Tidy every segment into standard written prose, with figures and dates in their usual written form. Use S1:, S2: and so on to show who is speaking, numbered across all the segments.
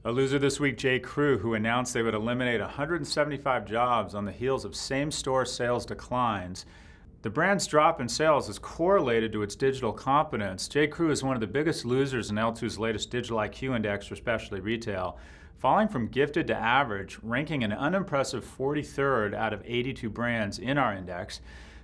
S1: A loser this week, J.Crew, who announced they would eliminate 175 jobs on the heels of same-store sales declines. The brand's drop in sales is correlated to its digital competence. J.Crew is one of the biggest losers in L2's latest Digital IQ Index for specialty retail, falling from gifted to average, ranking an unimpressive 43rd out of 82 brands in our index.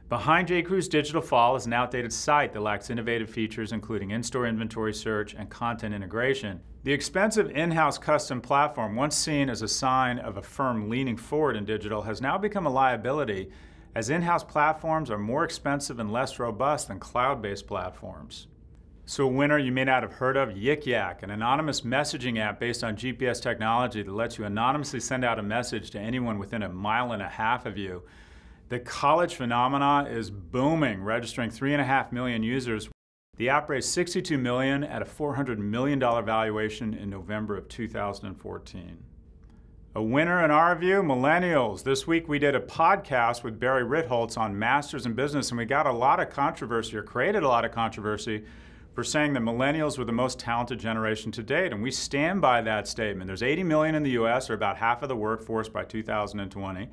S1: Behind J.Crew's digital fall is an outdated site that lacks innovative features including in-store inventory search and content integration. The expensive in-house custom platform, once seen as a sign of a firm leaning forward in digital, has now become a liability as in-house platforms are more expensive and less robust than cloud-based platforms. So a winner you may not have heard of, Yik Yak, an anonymous messaging app based on GPS technology that lets you anonymously send out a message to anyone within 1.5 miles of you. The college phenomena is booming, registering 3.5 million users. The app raised $62 million at a $400 million valuation in November of 2014. A winner in our view, millennials. This week we did a podcast with Barry Ritholtz on Masters in Business, and we got a lot of controversy, or created a lot of controversy, for saying that millennials were the most talented generation to date, and we stand by that statement. There's 80 million in the US, or about half of the workforce by 2020.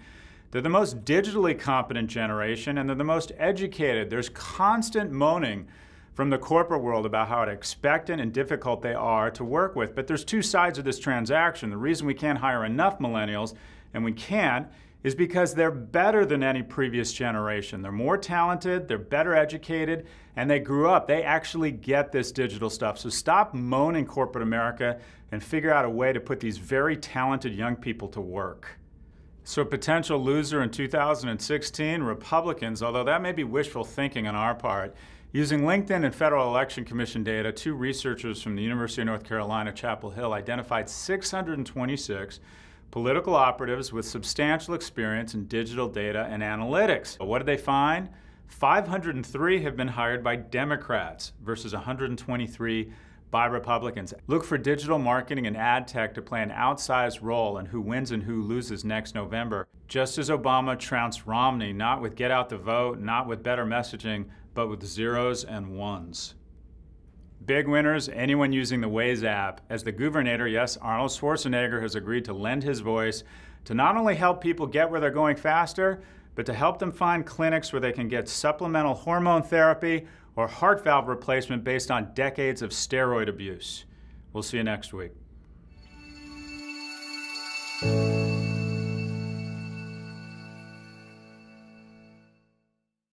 S1: They're the most digitally competent generation, and they're the most educated. There's constant moaning from the corporate world about how expectant and difficult they are to work with. But there's two sides of this transaction. The reason we can't hire enough millennials, and we can't, is because they're better than any previous generation. They're more talented, they're better educated, and they grew up. They actually get this digital stuff. So stop moaning corporate America and figure out a way to put these very talented young people to work. So a potential loser in 2016, Republicans, although that may be wishful thinking on our part. Using LinkedIn and Federal Election Commission data, two researchers from the University of North Carolina, Chapel Hill, identified 626 political operatives with substantial experience in digital data and analytics. But what did they find? 503 have been hired by Democrats versus 123 by Republicans. Look for digital marketing and ad tech to play an outsized role in who wins and who loses next November. Just as Obama trounced Romney, not with get out the vote, not with better messaging, but with zeros and ones. Big winners, anyone using the Waze app. As the Governator, yes, Arnold Schwarzenegger has agreed to lend his voice to not only help people get where they're going faster, but to help them find clinics where they can get supplemental hormone therapy or heart valve replacement based on decades of steroid abuse. We'll see you next week.